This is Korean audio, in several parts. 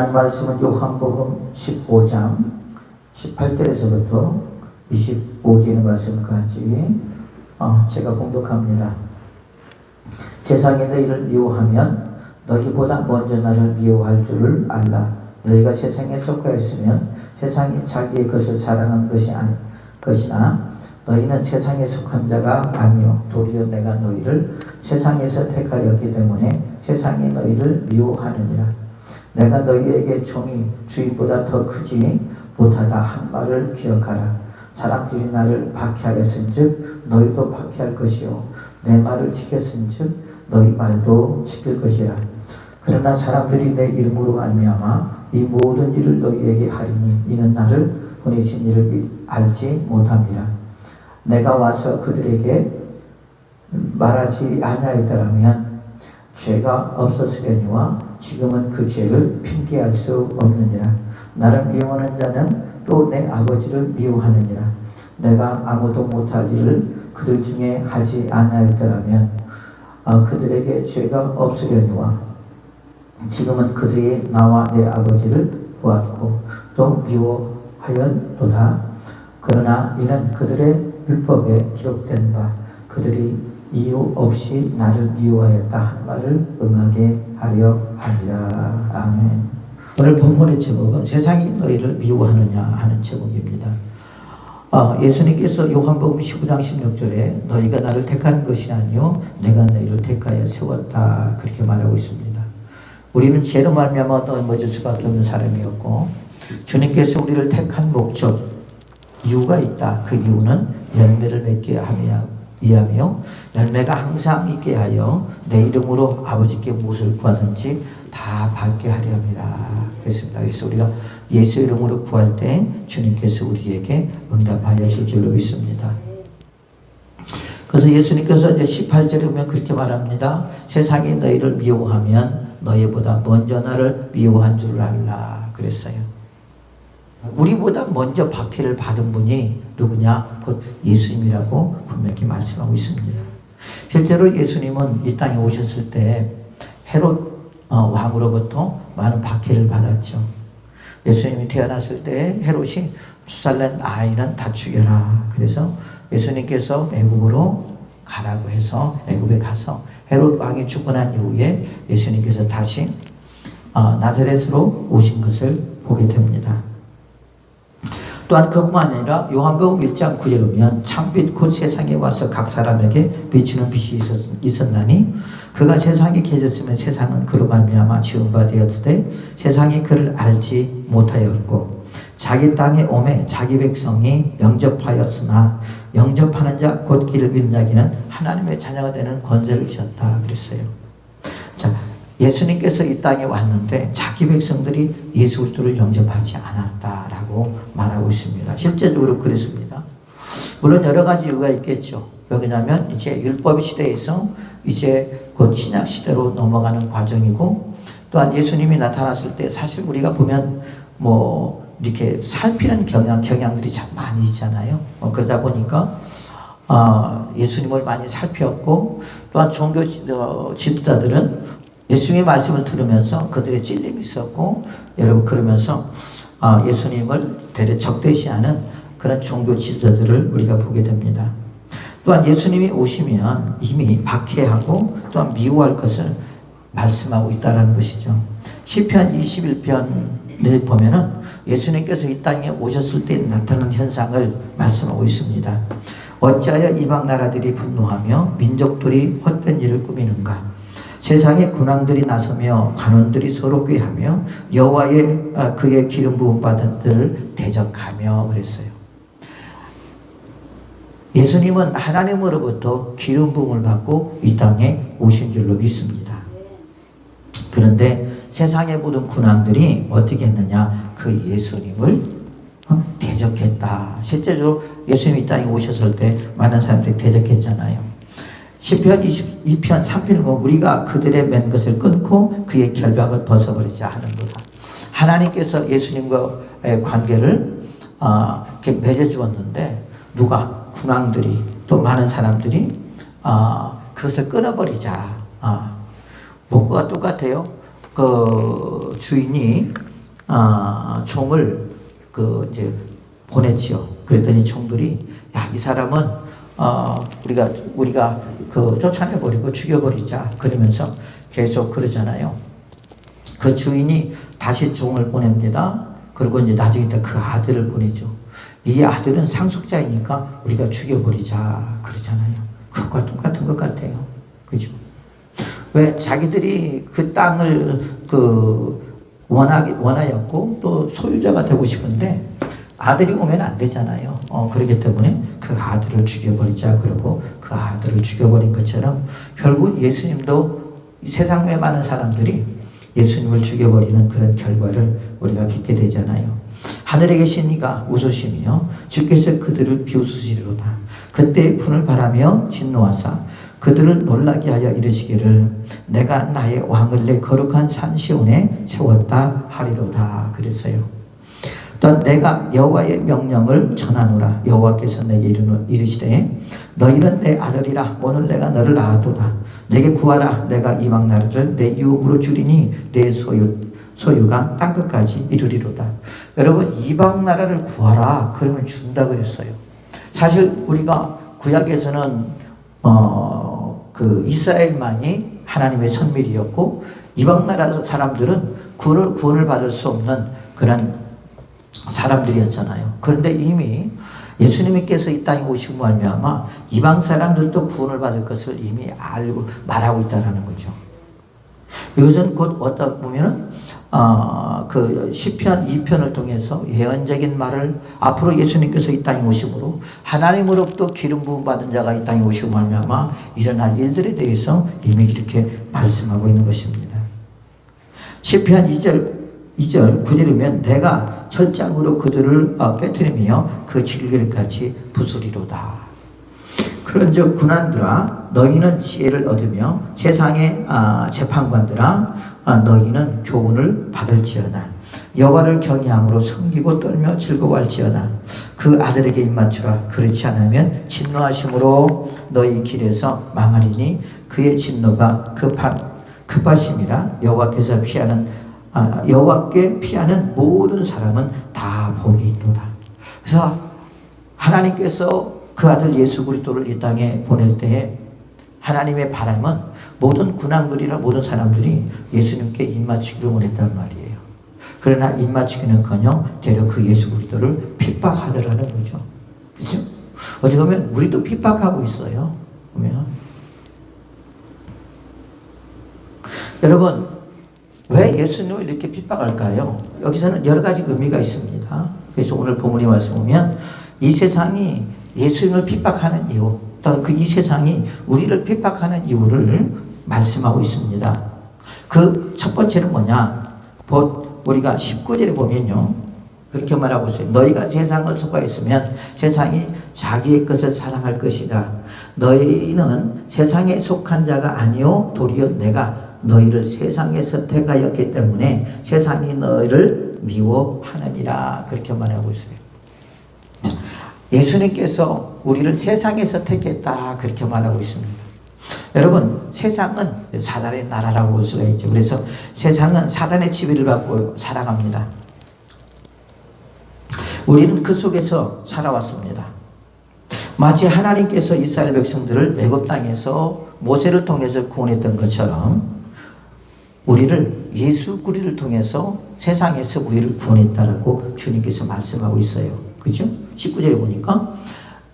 하나님 말씀은 요한복음 15장 18절에서부터 25절의 말씀까지 제가 공독합니다. 세상이 너희를 미워하면 너희보다 먼저 나를 미워할 줄을 알라. 너희가 세상에 속하였으면 세상이 자기의 것을 사랑한 것이나 너희는 세상에 속한 자가 아니요 도리어 내가 너희를 세상에서 택하였기 때문에 세상이 너희를 미워하느니라. 내가 너희에게 종이 주인보다 더 크지 못하다 한 말을 기억하라. 사람들이 나를 박해하였은즉 너희도 박해할 것이요 내 말을 지켰은즉 너희 말도 지킬 것이라. 그러나 사람들이 내 이름으로 말미암아 이 모든 일을 너희에게 하리니 이는 나를 보내신 이를 알지 못함이라. 내가 와서 그들에게 말하지 아니하였더라면 죄가 없었으려니와 지금은 그 죄를 핑계할 수 없느니라. 나를 미워하는 자는 또 내 아버지를 미워하느니라. 내가 아무도 못할 일을 그들 중에 하지 아니하였더라면 그들에게 죄가 없으려니와 지금은 그들이 나와 내 아버지를 보았고 또 미워하였도다. 그러나 이는 그들의 율법에 기록된 바 그들이 이유 없이 나를 미워하였다 한 말을 응하게 하려 함이라. 아멘. 오늘 본문의 제목은 세상이 너희를 미워하느냐 하는 제목입니다. 예수님께서 요한복음 15장 16절에 너희가 나를 택한 것이 아니요 내가 너희를 택하여 세웠다 그렇게 말하고 있습니다. 우리는 죄로 말미암아 넘어질 수밖에 없는 사람이었고 주님께서 우리를 택한 목적 이유가 있다. 그 이유는 열매를 맺게 위하며 열매가 항상 있게 하여 내 이름으로 아버지께 무엇을 구하든지 다 받게 하려 합니다. 그렇습니다. 그래서 우리가 예수 이름으로 구할 때 주님께서 우리에게 응답하여 줄 줄로 믿습니다. 그래서 예수님께서 이제 18절에 보면 그렇게 말합니다. 세상이 너희를 미워하면 너희보다 먼저 나를 미워한 줄 알라 그랬어요. 우리보다 먼저 박해를 받은 분이 누구냐? 곧 예수님이라고 분명히 말씀하고 있습니다. 실제로 예수님은 이 땅에 오셨을 때 헤롯 왕으로부터 많은 박해를 받았죠. 예수님이 태어났을 때 헤롯이 주살렘 아이는 다 죽여라. 그래서 예수님께서 애굽으로 가라고 해서 애굽에 가서 헤롯 왕이 죽고 난 이후에 예수님께서 다시 나사렛으로 오신 것을 보게 됩니다. 또한 그뿐만 아니라 요한복음 1장 9절에 보면 참빛 곧 세상에 와서 각 사람에게 비추는 빛이 있었나니 그가 세상에 계셨으면 세상은 그로 말미암아 지은 바 되었으되 세상이 그를 알지 못하였고 자기 땅에 오매 자기 백성이 영접하였으나 영접하는 자 곧 길을 믿는 자에게는 하나님의 자녀가 되는 권세를 주었다 그랬어요. 자, 예수님께서 이 땅에 왔는데 자기 백성들이 예수 그리스도를 영접하지 않았다라고 말하고 있습니다. 실제적으로 그렇습니다. 물론 여러 가지 이유가 있겠죠. 왜냐하면 이제 율법 시대에서 이제 곧 신약 시대로 넘어가는 과정이고 또한 예수님이 나타났을 때 사실 우리가 보면 이렇게 살피는 경향들이 참 많이 있잖아요. 그러다 보니까 예수님을 많이 살폈고 또한 종교 지도자들은 예수님의 말씀을 들으면서 그들의 찔림이 있었고 여러분 그러면서 예수님을 대대 적대시하는 그런 종교 지도자들을 우리가 보게 됩니다. 또한 예수님이 오시면 이미 박해하고 또한 미워할 것을 말씀하고 있다는 것이죠. 시편 21편을 보면은 예수님께서 이 땅에 오셨을 때 나타나는 현상을 말씀하고 있습니다. 어찌하여 이방 나라들이 분노하며 민족들이 헛된 일을 꾸미는가? 세상의 군왕들이 나서며 관원들이 서로 꾀하며 여호와의 그의 기름 부음 받은 들을 대적하며 그랬어요. 예수님은 하나님으로부터 기름 부음을 받고 이 땅에 오신 줄로 믿습니다. 그런데 세상의 모든 군왕들이 어떻게 했느냐? 그 예수님을 대적했다. 실제로 예수님이 이 땅에 오셨을 때 많은 사람들이 대적했잖아요. 시편 22편 3편을 보면 우리가 그들의 맨 것을 끊고 그의 결박을 벗어버리자 하는구나. 하나님께서 예수님과의 관계를 이렇게 맺어주었는데 누가? 군왕들이 또 많은 사람들이 그것을 끊어버리자. 뭐가 똑같아요? 그 주인이 종을 이제 보냈지요. 그랬더니 종들이 야, 이 사람은 우리가 쫓아내버리고 죽여버리자 그러면서 계속 그러잖아요. 그 주인이 다시 종을 보냅니다. 그리고 이제 나중에 그 아들을 보내죠. 이 아들은 상속자이니까 우리가 죽여버리자 그러잖아요. 그것과 똑같은 것 같아요. 그죠? 왜 자기들이 그 땅을 원하였고 또 소유자가 되고 싶은데 아들이 오면 안 되잖아요. 그렇기 때문에 그 아들을 죽여버리자 그러고 그 아들을 죽여버린 것처럼 결국 예수님도 이 세상에 많은 사람들이 예수님을 죽여버리는 그런 결과를 우리가 빚게 되잖아요. 하늘에 계신 이가 웃으시며 주께서 그들을 비웃으시리로다. 그때 분을 바라며 진노하사 그들을 놀라게 하여 이르시기를 내가 나의 왕을 내 거룩한 산 시온에 세웠다 하리로다 그랬어요. 또 내가 여호와의 명령을 전하노라. 여호와께서 내게 이르시되 너희는 내 아들이라. 오늘 내가 너를 낳았도다. 내게 구하라. 내가 이방 나라를 내 유업으로 주리니 내 소유가 땅끝까지 이르리로다. 여러분, 이방 나라를 구하라 그러면 준다 그랬어요. 사실 우리가 구약에서는 이스라엘만이 하나님의 선밀이었고 이방 나라 사람들은 구원을 받을 수 없는 그런 사람들이었잖아요. 그런데 이미 예수님께서 이 땅에 오시고 말미암아 이방 사람들도 구원을 받을 것을 이미 알고 말하고 있다라는 거죠. 이것은 곧 어떤 보면은 시편 2편을 통해서 예언적인 말을 앞으로 예수님께서 이 땅에 오심으로 하나님으로부터 기름 부음 받은 자가 이 땅에 오시고 말미암아 일어날 일들에 대해서 이미 이렇게 말씀하고 있는 것입니다. 시편 2절 9절이면 내가 철장으로 그들을 깨트리며 그 질길까지 부수리로다. 그런즉 군한들아 너희는 지혜를 얻으며 세상의 재판관들아 너희는 교훈을 받을지어다. 여호와를 경외함으로 섬기고 떨며 즐거워할지어다. 그 아들에게 입맞추라. 그렇지 않으면 진노하심으로 너희 길에서 망하리니 그의 진노가 급하심이라. 여호와께 피하는 모든 사람은 다 복이 있도다. 그래서 하나님께서 그 아들 예수 그리스도를 이 땅에 보낼 때에 하나님의 바람은 모든 군왕들이나 모든 사람들이 예수님께 입맞추기를 원했단 말이에요. 그러나 입맞추기는커녕 되려 그 예수 그리스도를 핍박하더라는 거죠. 그렇죠? 어디 보면 우리도 핍박하고 있어요. 보면 여러분, 왜 예수님을 이렇게 핍박할까요? 여기서는 여러 가지 의미가 있습니다. 그래서 오늘 본문의 말씀 보면 이 세상이 예수님을 핍박하는 이유, 또 이 세상이 우리를 핍박하는 이유를 말씀하고 있습니다. 그 첫 번째는 뭐냐? 우리가 19절에 보면요. 그렇게 말하고 있어요. 너희가 세상을 속하였으면 세상이 자기의 것을 사랑할 것이다. 너희는 세상에 속한 자가 아니요 도리어 내가 너희를 세상에서 택하였기 때문에 세상이 너희를 미워하느니라. 그렇게 말하고 있어요. 예수님께서 우리를 세상에서 택했다 그렇게 말하고 있습니다. 여러분, 세상은 사단의 나라라고 볼 수가 있죠. 그래서 세상은 사단의 지배를 받고 살아갑니다. 우리는 그 속에서 살아왔습니다. 마치 하나님께서 이스라엘 백성들을 애굽 땅에서 모세를 통해서 구원했던 것처럼 우리를 예수 그리스도를 통해서 세상에서 우리를 구원했다라고 주님께서 말씀하고 있어요. 그죠? 19절에 보니까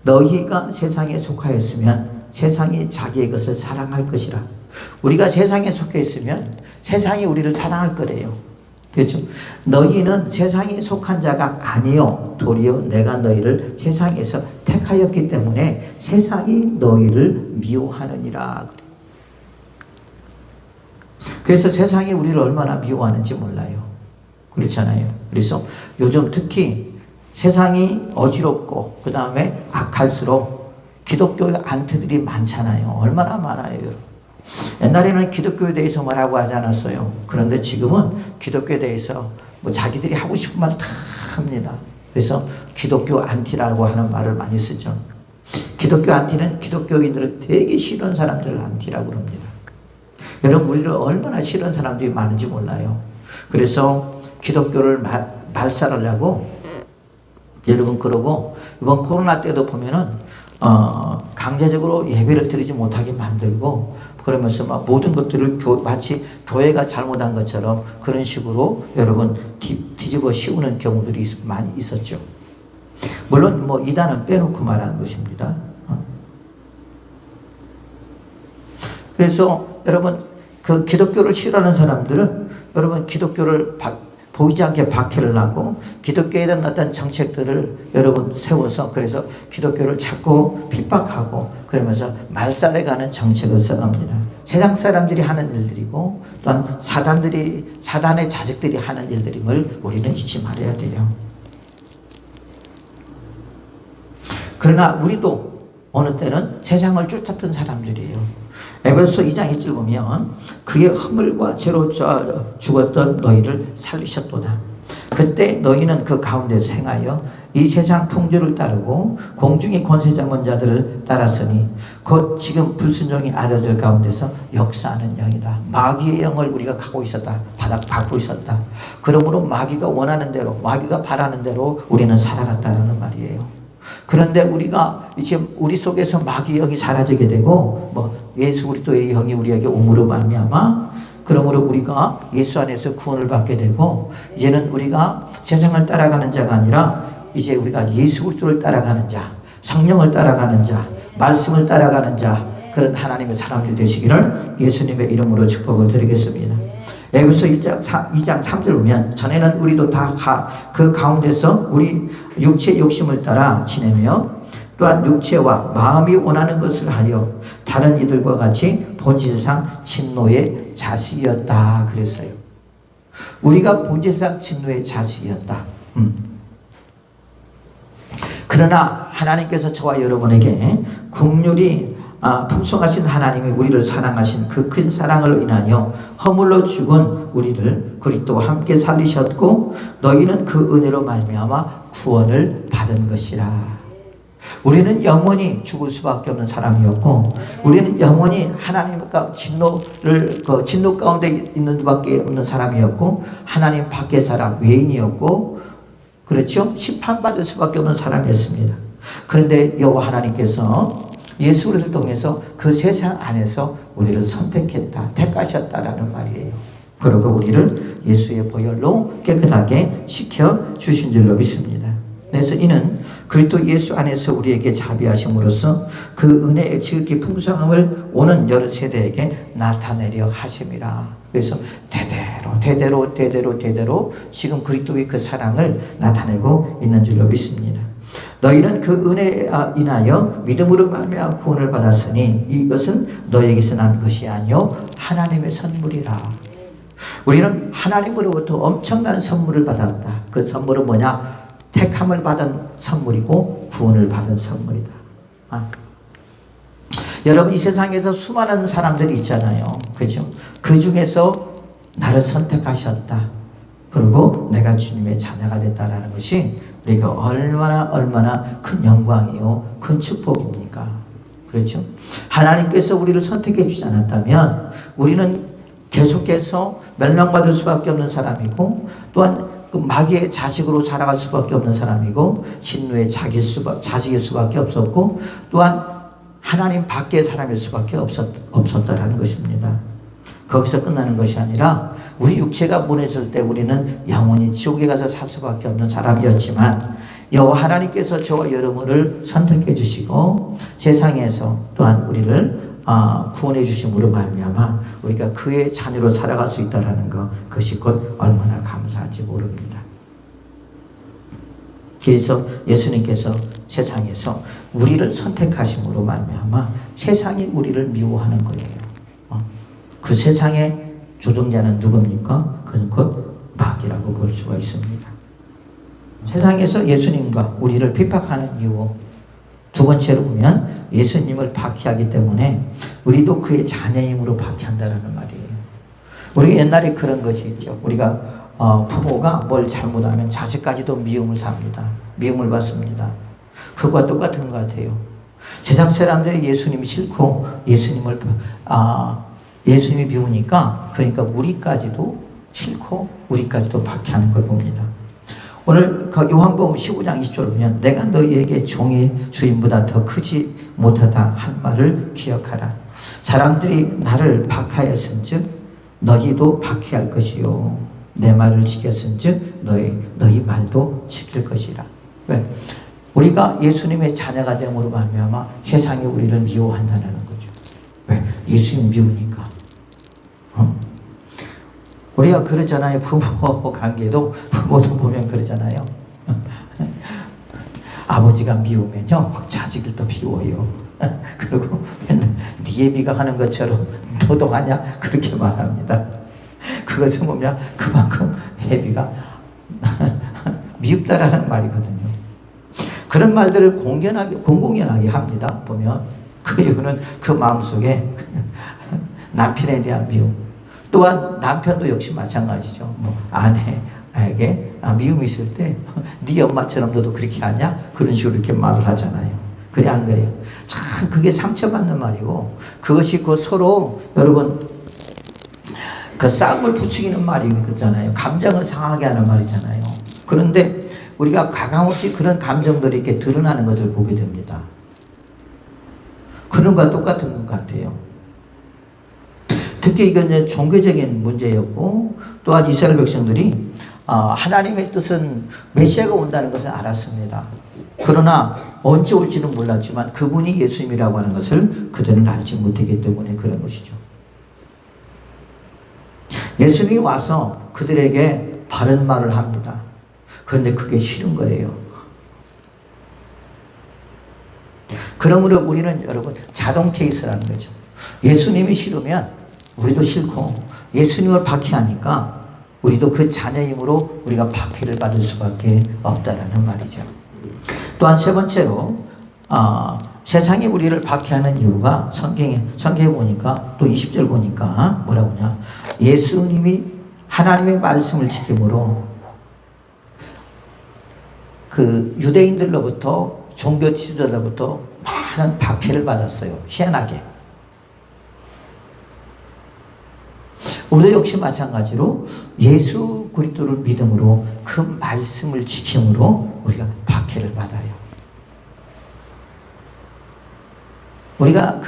너희가 세상에 속하였으면 세상이 자기의 것을 사랑할 것이라. 우리가 세상에 속해 있으면 세상이 우리를 사랑할 거래요. 그렇죠? 너희는 세상에 속한 자가 아니요 도리어 내가 너희를 세상에서 택하였기 때문에 세상이 너희를 미워하느니라. 그래서 세상이 우리를 얼마나 미워하는지 몰라요. 그렇잖아요. 그래서 요즘 특히 세상이 어지럽고 그 다음에 악할수록 기독교의 안티들이 많잖아요. 얼마나 많아요. 옛날에는 기독교에 대해서 말하고 하지 않았어요. 그런데 지금은 기독교에 대해서 자기들이 하고 싶은 말 다 합니다. 그래서 기독교 안티라고 하는 말을 많이 쓰죠. 기독교 안티는 기독교인들을 되게 싫어하는 사람들을 안티라고 합니다. 여러분, 우리를 얼마나 싫어하는 사람들이 많은지 몰라요. 그래서 기독교를 말살하려고 여러분 그러고 이번 코로나 때도 보면은 강제적으로 예배를 드리지 못하게 만들고 그러면서 막 모든 것들을 마치 교회가 잘못한 것처럼 그런 식으로 여러분 뒤집어 씌우는 경우들이 많이 있었죠. 물론 뭐 이단은 빼놓고 말하는 것입니다. 그래서 여러분 그 기독교를 싫어하는 사람들은 여러분 기독교를 보이지 않게 박해를 하고 기독교에 대한 어떤 정책들을 여러분 세워서 그래서 기독교를 자꾸 핍박하고 그러면서 말살해가는 정책을 써갑니다. 세상 사람들이 하는 일들이고 또한 사단의 자식들이 하는 일들임을 우리는 잊지 말아야 돼요. 그러나 우리도 어느 때는 세상을 쫓았던 사람들이에요. 에베소 2장 1절 보면 그의 허물과 죄로 죽었던 너희를 살리셨도다. 그때 너희는 그 가운데서 행하여 이 세상 풍조를 따르고 공중의 권세자문자들을 따랐으니 곧 지금 불순종의 아들들 가운데서 역사하는 영이다. 마귀의 영을 우리가 갖고 있었다. 받고 있었다. 그러므로 마귀가 원하는 대로 마귀가 바라는 대로 우리는 살아갔다는 말이에요. 그런데 우리가 이제 우리 속에서 마귀의 영이 사라지게 되고 예수 그리스도의 영이 우리에게 옴으로 말미암아 그러므로 우리가 예수 안에서 구원을 받게 되고 이제는 우리가 세상을 따라가는 자가 아니라 이제 우리가 예수 그리스도를 따라가는 자, 성령을 따라가는 자, 말씀을 따라가는 자 그런 하나님의 사람들이 되시기를 예수님의 이름으로 축복을 드리겠습니다. 에베소 2장 3절 보면 전에는 우리도 다 그 가운데서 우리 육체의 욕심을 따라 지내며 또한 육체와 마음이 원하는 것을 하여 다른 이들과 같이 본질상 진노의 자식이었다 그랬어요. 우리가 본질상 진노의 자식이었다. 그러나 하나님께서 저와 여러분에게 긍휼이 풍성하신 하나님이 우리를 사랑하신 그 큰 사랑을 인하여 허물로 죽은 우리를 그리스도와 함께 살리셨고 너희는 그 은혜로 말미암아 구원을 받은 것이라. 우리는 영원히 죽을 수밖에 없는 사람이었고 우리는 영원히 하나님과 진노 가운데 있는 수밖에 없는 사람이었고 하나님 밖의 사람 외인이었고 그렇죠? 심판받을 수밖에 없는 사람이었습니다. 그런데 여호와 하나님께서 예수 그리스도를 통해서 그 세상 안에서 우리를 선택했다, 택하셨다라는 말이에요. 그리고 우리를 예수의 보혈로 깨끗하게 시켜주신 줄로 믿습니다. 그래서 이는 그리스도 예수 안에서 우리에게 자비하심으로써 그 은혜의 지극히 풍성함을 오는 여러 세대에게 나타내려 하심이라. 그래서 대대로 지금 그리스도의 그 사랑을 나타내고 있는 줄로 믿습니다. 너희는 그 은혜에 인하여 믿음으로 말미암아 구원을 받았으니 이것은 너희에게서 난 것이 아니요 하나님의 선물이라. 우리는 하나님으로부터 엄청난 선물을 받았다. 그 선물은 뭐냐? 택함을 받은 선물이고 구원을 받은 선물이다. 여러분 이 세상에서 수많은 사람들이 있잖아요. 그렇죠? 그 중에서 나를 선택하셨다. 그리고 내가 주님의 자녀가 됐다라는 것이 우리가 얼마나 큰 영광이요 큰 축복입니까? 그렇죠? 하나님께서 우리를 선택해 주지 않았다면 우리는 계속해서 멸망받을 수밖에 없는 사람이고 또한 그 마귀의 자식으로 살아갈 수밖에 없는 사람이고 진노의 자식일 수밖에 없었고 또한 하나님 밖의 사람일 수밖에 없었다라는 것입니다. 거기서 끝나는 것이 아니라 우리 육체가 무너졌을 때 우리는 영원히 지옥에 가서 살 수밖에 없는 사람이었지만 여호와 하나님께서 저와 여러분을 선택해 주시고 세상에서 또한 우리를 구원해 주심으로 말미암아 우리가 그의 자녀로 살아갈 수 있다는 것 그것이 곧 얼마나 감사한지 모릅니다. 그래서 예수님께서 세상에서 우리를 선택하심으로 말미암아 세상이 우리를 미워하는 거예요. 그 세상의 조종자는 누굽니까? 그것은 곧 마귀라고 볼 수가 있습니다. 세상에서 예수님과 우리를 핍박하는 이유 두 번째로 보면 예수님을 박해하기 때문에 우리도 그의 자녀임으로 박해한다는 말이에요. 우리가 옛날에 그런 것이 있죠. 우리가 부모가 뭘 잘못하면 자식까지도 미움을 삽니다. 미움을 받습니다. 그것과 똑같은 것 같아요. 세상 사람들이 예수님이 싫고 예수님이 미우니까 그러니까 우리까지도 싫고 우리까지도 박해하는 걸 봅니다. 오늘 그 요한복음 15장 20절을 보면 내가 너희에게 종의 주인보다 더 크지 못하다 한 말을 기억하라. 사람들이 나를 박해하였은즉 너희도 박해할 것이요 내 말을 지켰은즉 너희 말도 지킬 것이라. 왜? 우리가 예수님의 자녀가 됨으로 말미암아 세상이 우리를 미워한다는 거죠. 왜? 예수님 미우니까. 우리가 그러잖아요. 부모 관계도 부모도 보면 그러잖아요. 아버지가 미우면요 자식을 또 미워요. 그리고 맨날 네 애비가 하는 것처럼 너도 하냐 그렇게 말합니다. 그것은 뭐냐 그만큼 애비가 미흡다라는 말이거든요. 그런 말들을 공공연하게 합니다. 보면 그 이유는 그 마음속에 남편에 대한 미움, 또한 남편도 역시 마찬가지죠. 뭐 아내에게 미움이 있을 때 네 엄마처럼 너도 그렇게 하냐? 그런 식으로 이렇게 말을 하잖아요. 그래 안 그래요? 참 그게 상처받는 말이고 그것이 그 서로 여러분 그 싸움을 부추기는 말이잖아요. 감정을 상하게 하는 말이잖아요. 그런데 우리가 가감없이 그런 감정들이 이렇게 드러나는 것을 보게 됩니다. 그런 것과 똑같은 것 같아요. 특히 이건 이제 종교적인 문제였고 또한 이스라엘 백성들이 하나님의 뜻은 메시아가 온다는 것을 알았습니다. 그러나 언제 올지는 몰랐지만 그분이 예수님이라고 하는 것을 그들은 알지 못했기 때문에 그런 것이죠. 예수님이 와서 그들에게 바른 말을 합니다. 그런데 그게 싫은 거예요. 그러므로 우리는 여러분 자동 케이스라는 거죠. 예수님이 싫으면 우리도 싫고 예수님을 박해하니까 우리도 그 자녀임으로 우리가 박해를 받을 수밖에 없다라는 말이죠. 또한 세 번째로 세상이 우리를 박해하는 이유가 성경에 보니까 또 20절 보니까 뭐라고 하냐 예수님이 하나님의 말씀을 지킴으로 그 유대인들로부터 종교 지도자로부터 많은 박해를 받았어요. 희한하게. 우리도 역시 마찬가지로 예수 그리스도를 믿음으로 그 말씀을 지킴으로 우리가 박해를 받아요. 우리가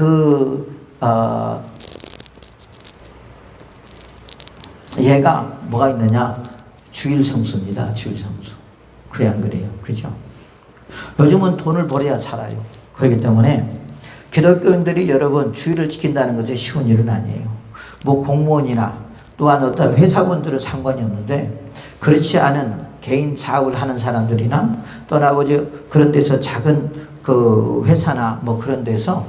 얘가 뭐가 있느냐 주일 성수입니다. 주일 성수. 그래 안 그래요? 그죠? 요즘은 돈을 벌어야 살아요. 그렇기 때문에 기독교인들이 여러분 주일을 지킨다는 것은 쉬운 일은 아니에요. 뭐 공무원이나 또한 어떤 회사원들은 상관이 없는데 그렇지 않은 개인 사업을 하는 사람들이나 또는 아버지 그런 데서 작은 그 회사나 뭐 그런 데서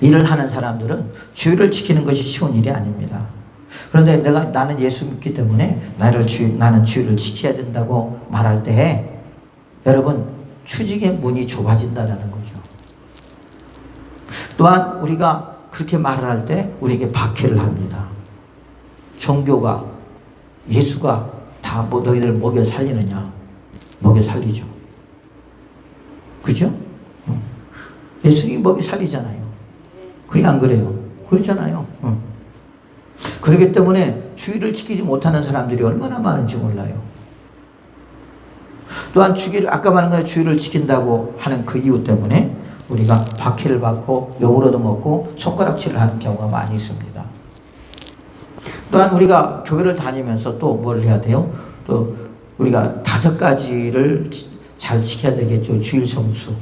일을 하는 사람들은 주일을 지키는 것이 쉬운 일이 아닙니다. 그런데 나는 예수 믿기 때문에 나는 주일을 지켜야 된다고 말할 때 여러분 취직의 문이 좁아진다는 거죠. 또한 우리가 그렇게 말을 할 때 우리에게 박해를 합니다. 종교가 예수가 다 뭐 너희들 먹여 살리느냐? 먹여 살리죠. 그죠? 예수님이 먹여 살리잖아요. 그게 안 그래요? 그렇잖아요. 그렇기 때문에 주의를 지키지 못하는 사람들이 얼마나 많은지 몰라요. 또한 아까 말한 거에 주의를 지킨다고 하는 그 이유 때문에 우리가 박해를 받고 욕으로도 먹고 손가락질을 하는 경우가 많이 있습니다. 또한 우리가 교회를 다니면서 또 뭘 해야 돼요? 또 우리가 5가지를 잘 지켜야 되겠죠. 주일 성수,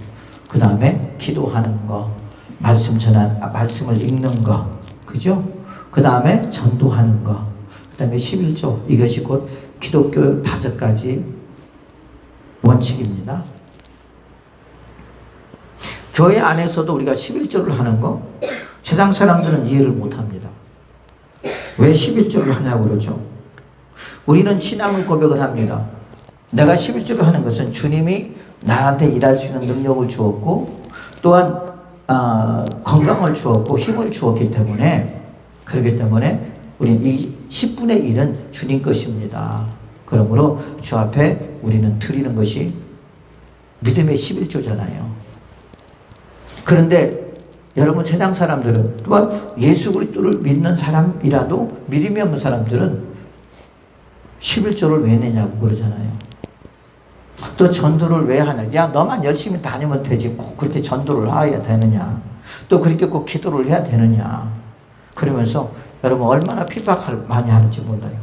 그 다음에 기도하는 거, 말씀을 읽는 거, 그죠? 그 다음에 전도하는 거, 그 다음에 11조, 이것이 곧 기독교 5가지 원칙입니다. 교회 안에서도 우리가 11조를 하는 거 세상 사람들은 이해를 못합니다. 왜 11조를 하냐고 그러죠. 우리는 신앙을 고백을 합니다. 내가 11조를 하는 것은 주님이 나한테 일할 수 있는 능력을 주었고 또한 건강을 주었고 힘을 주었기 때문에 그렇기 때문에 우리 이 10분의 1은 주님 것입니다. 그러므로 주 앞에 우리는 드리는 것이 믿음의 11조잖아요. 그런데 여러분 세상 사람들은 또한 예수 그리스도를 믿는 사람이라도 믿음이 없는 사람들은 11조를 왜 내냐고 그러잖아요. 또 전도를 왜 하냐. 야, 너만 열심히 다니면 되지. 꼭 그렇게 전도를 해야 되느냐. 또 그렇게 꼭 기도를 해야 되느냐. 그러면서 여러분 얼마나 핍박을 많이 하는지 몰라요.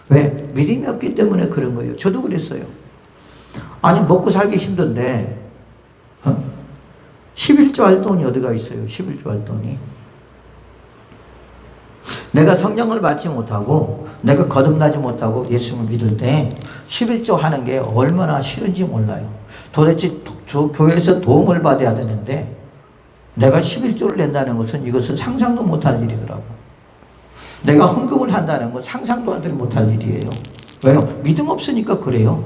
왜? 믿음이 없기 때문에 그런 거예요. 저도 그랬어요. 아니, 먹고 살기 힘든데 11조 할 돈이 어디가 있어요. 11조 할 돈이. 내가 성령을 받지 못하고 내가 거듭나지 못하고 예수님을 믿을 때 11조 하는 게 얼마나 싫은지 몰라요. 도대체 저 교회에서 도움을 받아야 되는데 내가 11조를 낸다는 것은 이것은 상상도 못할 일이더라고. 내가 헌금을 한다는 건 상상도 하지 못할 일이에요. 왜요? 믿음 없으니까 그래요.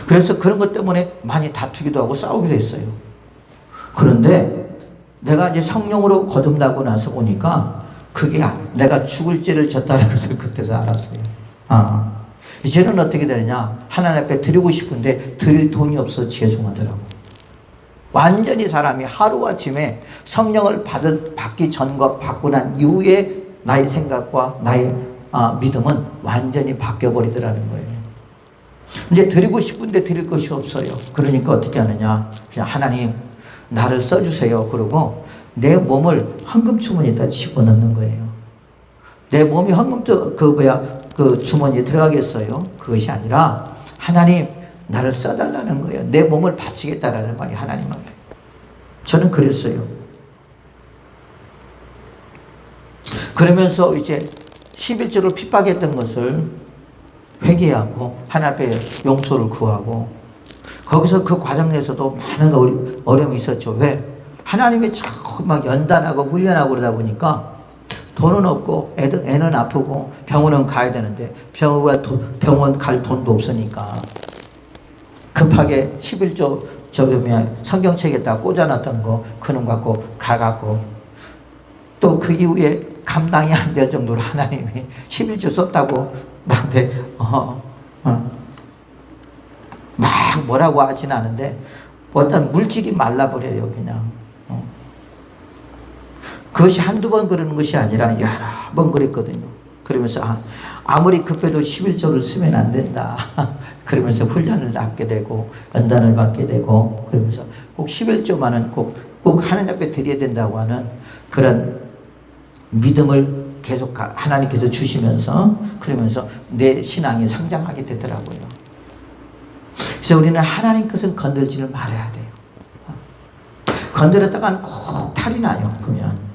그래서 그런 것 때문에 많이 다투기도 하고 싸우기도 했어요. 그런데 내가 이제 성령으로 거듭나고 나서 보니까 그게 내가 죽을 죄를 졌다는 것을 그때서 알았어요. 이제는 어떻게 되느냐. 하나님 앞에 드리고 싶은데 드릴 돈이 없어 죄송하더라고. 완전히 사람이 하루아침에 성령을 받기 전과 받고 난 이후에 나의 생각과 나의 믿음은 완전히 바뀌어버리더라는 거예요. 이제 드리고 싶은데 드릴 것이 없어요. 그러니까 어떻게 하느냐. 그냥 하나님 나를 써주세요. 그러고 내 몸을 헌금 주머니에다 집어넣는 거예요. 내 몸이 헌금 그 주머니에 들어가겠어요? 그것이 아니라 하나님 나를 써달라는 거예요. 내 몸을 바치겠다라는 말이 하나님 앞에. 저는 그랬어요. 그러면서 이제 11조를 핍박했던 것을 회개하고 하나님 앞에 용서를 구하고 거기서 그 과정에서도 많은 어려움이 있었죠. 왜? 하나님이 자꾸 막 연단하고 훈련하고 그러다 보니까 돈은 없고 애는 아프고 병원은 가야 되는데 병원 갈 돈도 없으니까 급하게 11조 성경책에다 꽂아놨던 거 그놈 갖고 가갖고 또 그 이후에 감당이 안 될 정도로 하나님이 11조 썼다고 나한테 막 뭐라고 하진 않은데 어떤 물질이 말라버려요. 그냥 그것이 한두 번 그러는 것이 아니라 여러 번 그랬거든요. 그러면서 아무리 급해도 11조를 쓰면 안 된다. 그러면서 훈련을 받게 되고 연단을 받게 되고 그러면서 꼭 11조만은 꼭 하나님 앞에 드려야 된다고 하는 그런 믿음을 계속 하나님께서 주시면서 그러면서 내 신앙이 성장하게 되더라고요. 그래서 우리는 하나님 것은 건들지를 말아야 돼요. 건드렸다가는 꼭 탈이 나요. 보면.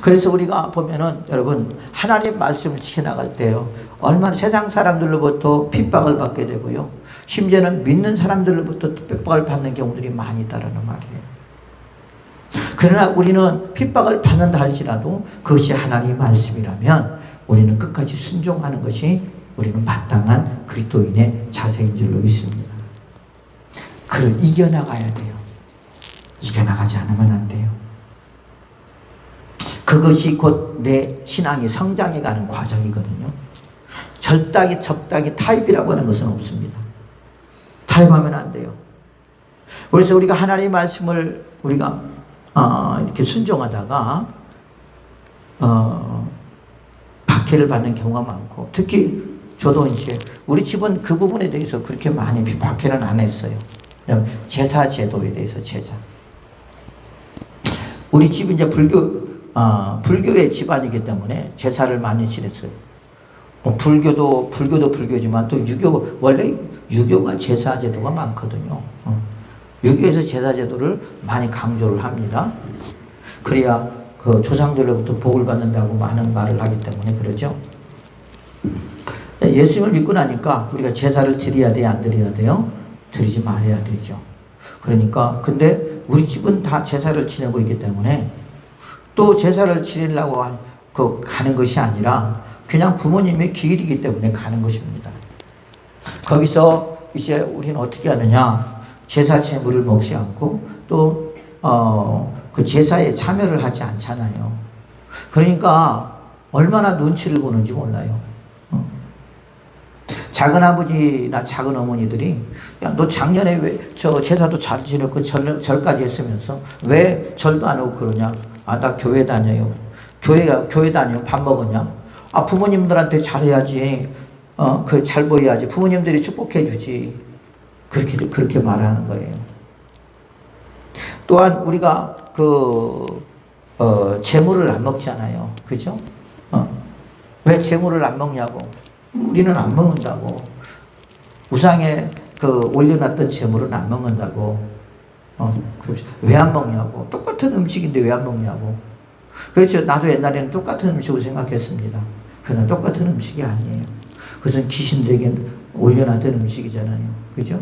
그래서 우리가 보면은 여러분 하나님 말씀을 지켜나갈 때요 얼마나 세상 사람들로부터 핍박을 받게 되고요 심지어는 믿는 사람들로부터 핍박을 받는 경우들이 많이 있다는 말이에요. 그러나 우리는 핍박을 받는다 할지라도 그것이 하나님의 말씀이라면 우리는 끝까지 순종하는 것이 우리는 마땅한 그리스도인의 자세인 줄로 믿습니다. 그를 이겨나가야 돼요. 이겨나가지 않으면 안 돼요. 그것이 곧 내 신앙이 성장해가는 과정이거든요. 적당히 타협이라고 하는 것은 없습니다. 타협하면 안 돼요. 그래서 우리가 하나님의 말씀을 우리가 이렇게 순종하다가 박해를 받는 경우가 많고 특히 저도 이제 우리 집은 그 부분에 대해서 그렇게 많이 박해는 안 했어요. 제사 제도에 대해서 우리 집은 이제 불교의 집안이기 때문에 제사를 많이 지냈어요. 불교도 불교지만 또 원래 유교가 제사 제도가 많거든요. 유교에서 제사 제도를 많이 강조를 합니다. 그래야 그 조상들로부터 복을 받는다고 많은 말을 하기 때문에 그러죠. 예수님을 믿고 나니까 우리가 제사를 드려야 돼요, 안 드려야 돼요? 드리지 말아야 되죠. 그러니까 근데 우리 집은 다 제사를 지내고 있기 때문에 또 제사를 지내려고 가는 것이 아니라 그냥 부모님의 기일이기 때문에 가는 것입니다. 거기서 이제 우리는 어떻게 하느냐? 제사 제물을 먹지 않고 또 그 제사에 참여를 하지 않잖아요. 그러니까 얼마나 눈치를 보는지 몰라요. 작은 아버지나 작은 어머니들이 야, 너 작년에 왜 저 제사도 잘 지냈고 절까지 했으면서 왜 절도 안 하고 그러냐? 나 교회 다녀요. 교회 다니면 밥 먹었냐? 아, 부모님들한테 잘해야지. 잘 보여야지. 부모님들이 축복해 주지. 그렇게 말하는 거예요. 또한 우리가 재물을 안 먹잖아요. 그죠? 왜 재물을 안 먹냐고. 우리는 안 먹는다고. 우상에 올려놨던 재물은 안 먹는다고. 왜 안 먹냐고. 똑같은 음식인데 왜 안 먹냐고. 그렇죠. 나도 옛날에는 똑같은 음식을 생각했습니다. 그러나 똑같은 음식이 아니에요. 그것은 귀신들에게 올려놨던 음식이잖아요. 그죠?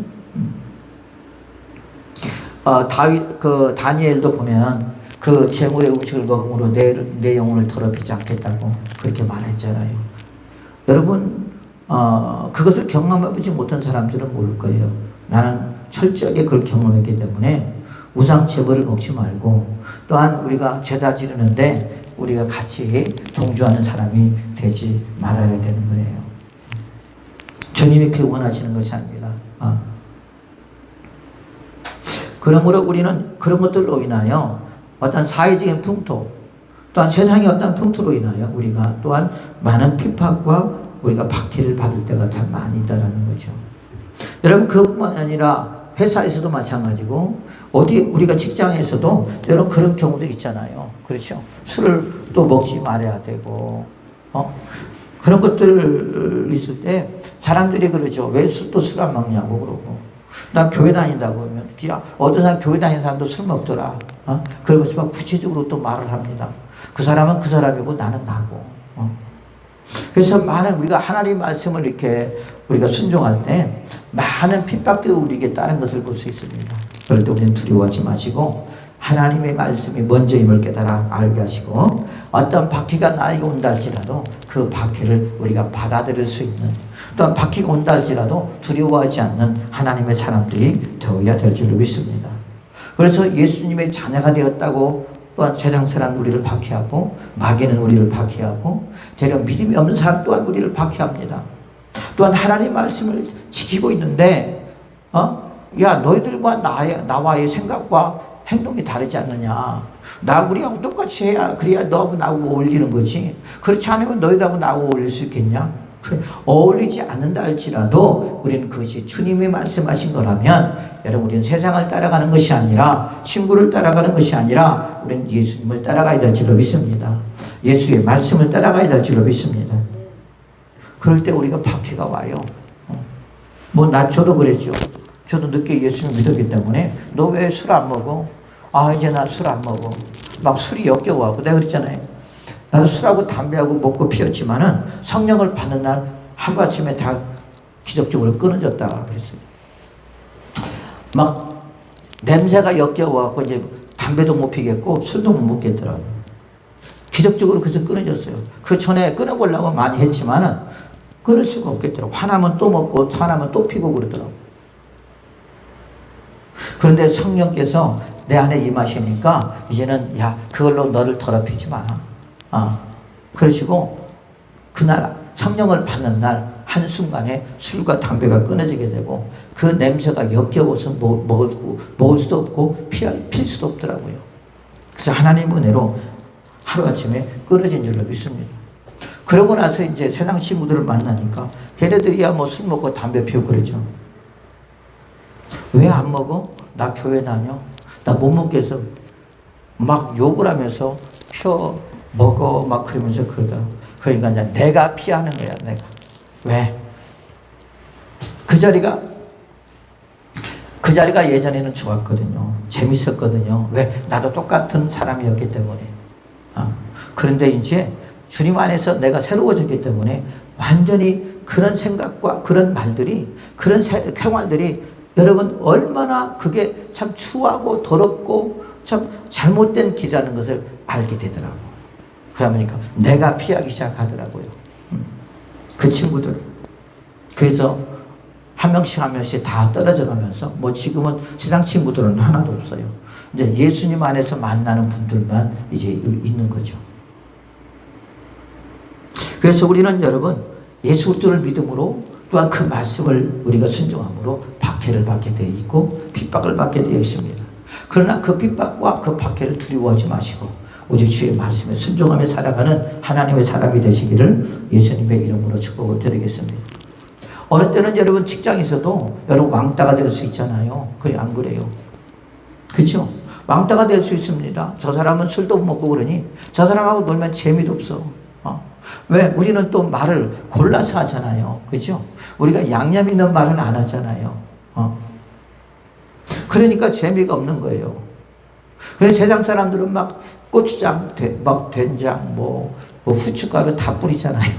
다니엘도 보면 그 재물의 음식을 먹음으로 내 영혼을 더럽히지 않겠다고 그렇게 말했잖아요. 여러분, 그것을 경험해보지 못한 사람들은 모를 거예요. 나는 철저하게 그걸 경험했기 때문에 우상 재물을 먹지 말고, 또한 우리가 제사 지르는데 우리가 같이 동조하는 사람이 되지 말아야 되는 거예요. 주님이 그렇게 원하시는 것이 아닙니다. 그러므로 우리는 그런 것들로 인하여 어떤 사회적인 풍토, 또한 세상의 어떤 풍토로 인하여 우리가 또한 많은 핍박과 우리가 박해를 받을 때가 참 많이 있다는 거죠. 여러분, 그것뿐만 아니라 회사에서도 마찬가지고 어디 우리가 직장에서도 여러분 그런 경우도 있잖아요. 그렇죠? 술을 또 먹지 말아야 되고 그런 것들 있을 때 사람들이 그러죠. 왜 또 술 안 먹냐고 그러고. 나 교회 다닌다고 하면 어떤 사람 교회 다니는 사람도 술 먹더라. 그러면서 구체적으로 또 말을 합니다. 그 사람은 그 사람이고 나는 나고. 그래서 많은 우리가 하나님의 말씀을 이렇게 우리가 순종할 때 많은 핍박들이 우리에게 따른 것을 볼 수 있습니다. 그럴 때 우리는 두려워하지 마시고 하나님의 말씀이 먼저임을 깨달아 알게 하시고 어떤 박해가 나에게 온다 할지라도 그 박해를 우리가 받아들일 수 있는, 또한 박해가 온다 할지라도 두려워하지 않는 하나님의 사람들이 되어야 될 줄로 믿습니다. 그래서 예수님의 자녀가 되었다고 또한 세상 사람 우리를 박해하고 마귀는 우리를 박해하고 되려 믿음이 없는 사람 또한 우리를 박해합니다. 또한 하나님의 말씀을 지키고 있는데 야, 너희들과 나와의 생각과 행동이 다르지 않느냐. 우리하고 똑같이 해야 그래야 너하고 나하고 어울리는 거지. 그렇지 않으면 너희하고 나하고 어울릴 수 있겠냐. 어울리지 않는다 할지라도 우리는 그것이 주님이 말씀하신 거라면, 여러분, 우리는 세상을 따라가는 것이 아니라, 친구를 따라가는 것이 아니라 우리는 예수님을 따라가야 될 줄로 믿습니다. 예수의 말씀을 따라가야 될 줄로 믿습니다. 그럴 때 우리가 박해가 와요. 저도 그랬죠. 저도 늦게 예수님을 믿었기 때문에 너 왜 술 안 먹어? 이제 나 술 안 먹어. 막 술이 역겨워하고. 내가 그랬잖아요. 나도 술하고 담배하고 먹고 피웠지만은 성령을 받는 날 하루아침에 다 기적적으로 끊어졌다 그랬어요. 막 냄새가 역겨워갖고 이제 담배도 못 피겠고 술도 못 먹겠더라고요. 기적적으로 그래서 끊어졌어요. 그 전에 끊어보려고 많이 했지만은 끊을 수가 없겠더라고요. 화나면 또 먹고 화나면 또 피고 그러더라고요. 그런데 성령께서 내 안에 임하시니까 이제는 그걸로 너를 더럽히지 마. 그러시고 그날 성령을 받는 날 한순간에 술과 담배가 끊어지게 되고 그 냄새가 역겨워서 먹을 수도 없고 필 수도 없더라고요. 그래서 하나님 은혜로 하루아침에 끊어진 줄로 믿습니다. 그러고 나서 이제 세상 친구들을 만나니까 걔네들이야 술 먹고 담배 피우고 그러죠. 왜 안 먹어? 나 교회 다녀. 나 못 먹겠어. 막 욕을 하면서 먹어 막 그러면서 그러더라고. 그러니까 이제 내가 피하는 거야. 내가 왜? 그 자리가 예전에는 좋았거든요. 재밌었거든요. 왜? 나도 똑같은 사람이었기 때문에. 그런데 이제 주님 안에서 내가 새로워졌기 때문에 완전히 그런 생각과 그런 말들이, 그런 생활들이 여러분 얼마나 그게 참 추하고 더럽고 참 잘못된 길이라는 것을 알게 되더라고요. 그러니까 내가 피하기 시작하더라고요. 그 친구들. 그래서 한 명씩 다 떨어져 가면서 지금은 세상 친구들은 하나도 없어요. 이제 예수님 안에서 만나는 분들만 이제 있는 거죠. 그래서 우리는 여러분 예수 그리스도를 믿음으로 또한 그 말씀을 우리가 순종함으로 박해를 받게 되어 있고 핍박을 받게 되어 있습니다. 그러나 그 핍박과 그 박해를 두려워하지 마시고 오직 주의 말씀에 순종하며 살아가는 하나님의 사람이 되시기를 예수님의 이름으로 축복을 드리겠습니다. 어느 때는 여러분 직장에서도 여러분 왕따가 될 수 있잖아요. 그래 안 그래요? 그렇죠? 왕따가 될 수 있습니다. 저 사람은 술도 못 먹고 그러니 저 사람하고 놀면 재미도 없어. 왜? 우리는 또 말을 골라서 하잖아요. 그죠? 우리가 양념 있는 말은 안 하잖아요. 그러니까 재미가 없는 거예요. 그래서 세상 사람들은 막 고추장, 막 된장, 뭐 후춧가루 다 뿌리잖아요.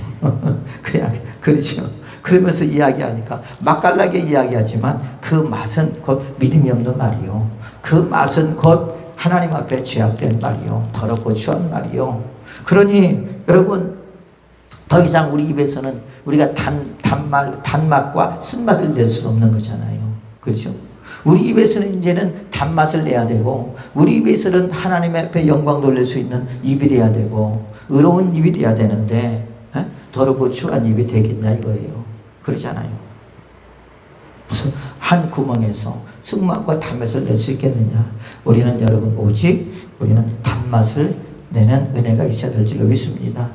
그냥, 그렇죠. 그러면서 이야기하니까 맛깔나게 이야기하지만 그 맛은 곧 믿음이 없는 말이요. 그 맛은 곧 하나님 앞에 죄악된 말이요. 더럽고 추한 말이요. 그러니 여러분 더 이상 우리 입에서는 우리가 단맛과 쓴맛을 낼 수 없는 거잖아요. 그렇죠? 우리 입에서는 이제는 단맛을 내야 되고 우리 입에서는 하나님 앞에 영광 돌릴 수 있는 입이 돼야 되고 의로운 입이 돼야 되는데 더럽고 추한 입이 되겠냐 이거예요. 그러잖아요. 그래서 한 구멍에서 쓴맛과 단맛을 낼 수 있겠느냐. 우리는 여러분 오직 우리는 단맛을 내는 은혜가 있어야 될 줄로 믿습니다.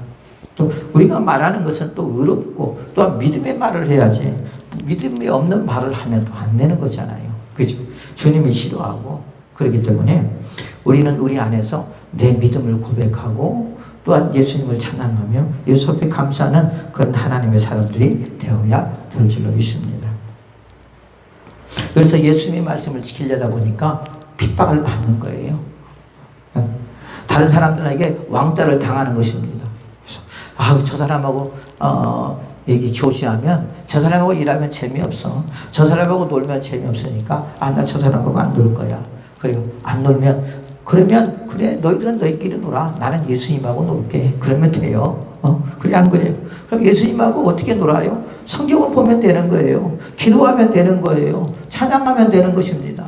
또 우리가 말하는 것은 또 의롭고 또한 믿음의 말을 해야지 믿음이 없는 말을 하면 또 안 되는 거잖아요. 그죠? 주님이 싫어하고 그렇기 때문에 우리는 우리 안에서 내 믿음을 고백하고 또한 예수님을 찬양하며 예수 앞에 감사하는 그런 하나님의 사람들이 되어야 될 줄로 믿습니다. 그래서 예수님의 말씀을 지키려다 보니까 핍박을 받는 거예요. 다른 사람들에게 왕따를 당하는 것입니다. 그래서 저 사람하고 얘기 교제하면 저 사람하고 일하면 재미없어. 저 사람하고 놀면 재미없으니까 나 저 사람하고 안 놀 거야. 그리고 안 놀면 그러면 그래 너희들은 너희끼리 놀아. 나는 예수님하고 놀게. 그러면 돼요. 그래 안 그래요? 그럼 예수님하고 어떻게 놀아요? 성경을 보면 되는 거예요. 기도하면 되는 거예요. 찬양하면 되는 것입니다.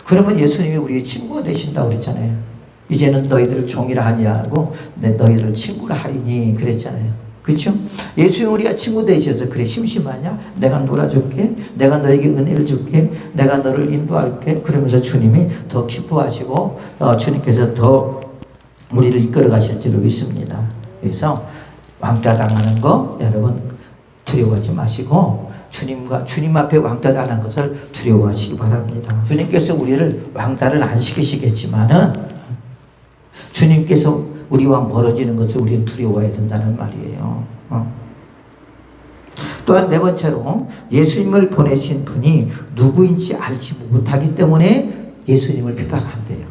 그러면 예수님이 우리의 친구가 되신다고 그랬잖아요. 이제는 너희들을 종이라 하니하고 너희를 친구라 하리니 그랬잖아요. 그렇죠? 예수님 우리가 친구 되셔서 그래 심심하냐? 내가 놀아줄게. 내가 너에게 은혜를 줄게. 내가 너를 인도할게. 그러면서 주님이 더 기뻐하시고 주님께서 더 우리를 이끌어 가실 줄로 믿습니다. 그래서 왕따 당하는 거 여러분 두려워하지 마시고 주님 앞에 왕따 당하는 것을 두려워하시기 바랍니다. 주님께서 우리를 왕따를 안 시키시겠지만은 주님께서 우리와 멀어지는 것을 우리는 두려워해야 된다는 말이에요. 또한 네 번째로 예수님을 보내신 분이 누구인지 알지 못하기 때문에 예수님을 핍박한대요.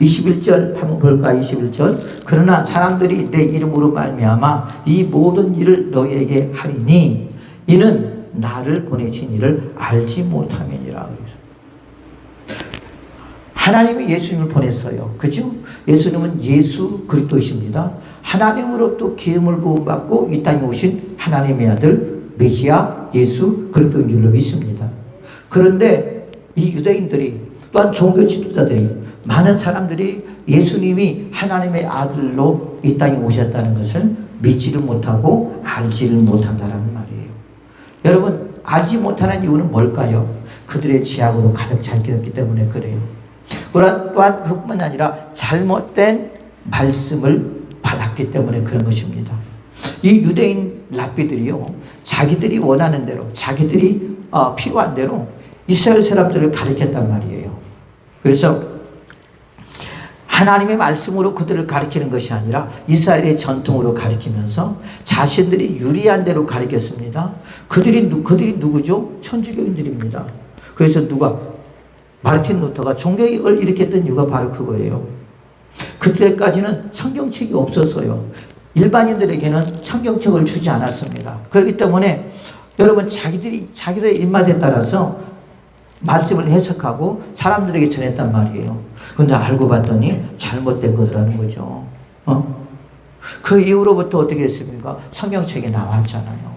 21절 한번 볼까? 21절 그러나 사람들이 내 이름으로 말미암아 이 모든 일을 너희에게 하리니 이는 나를 보내신 이를 알지 못함이니라. 하나님이 예수님을 보냈어요. 그죠? 예수님은 예수 그리스도이십니다. 하나님으로부터 기름을 부음받고 이 땅에 오신 하나님의 아들 메시아 예수 그리스도인 줄로 믿습니다. 그런데 이 유대인들이 또한 종교 지도자들이 많은 사람들이 예수님이 하나님의 아들로 이 땅에 오셨다는 것을 믿지를 못하고 알지를 못한다는 말이에요. 여러분 알지 못하는 이유는 뭘까요? 그들의 지약으로 가득 잠겼기 때문에 그래요. 또한 그뿐만 아니라 잘못된 말씀을 받았기 때문에 그런 것입니다. 이 유대인 랍비들이요, 자기들이 원하는 대로, 자기들이 필요한 대로 이스라엘 사람들을 가르쳤단 말이에요. 그래서 하나님의 말씀으로 그들을 가르치는 것이 아니라 이스라엘의 전통으로 가르치면서 자신들이 유리한 대로 가르쳤습니다. 그들이 누구죠? 천주교인들입니다. 그래서 마르틴 루터가 종교개혁을 일으켰던 이유가 바로 그거예요. 그때까지는 성경책이 없었어요. 일반인들에게는 성경책을 주지 않았습니다. 그렇기 때문에 여러분 자기들의 입맛에 따라서 말씀을 해석하고 사람들에게 전했단 말이에요. 그런데 알고 봤더니 잘못된 거라는 거죠. 그 이후로부터 어떻게 했습니까? 성경책이 나왔잖아요.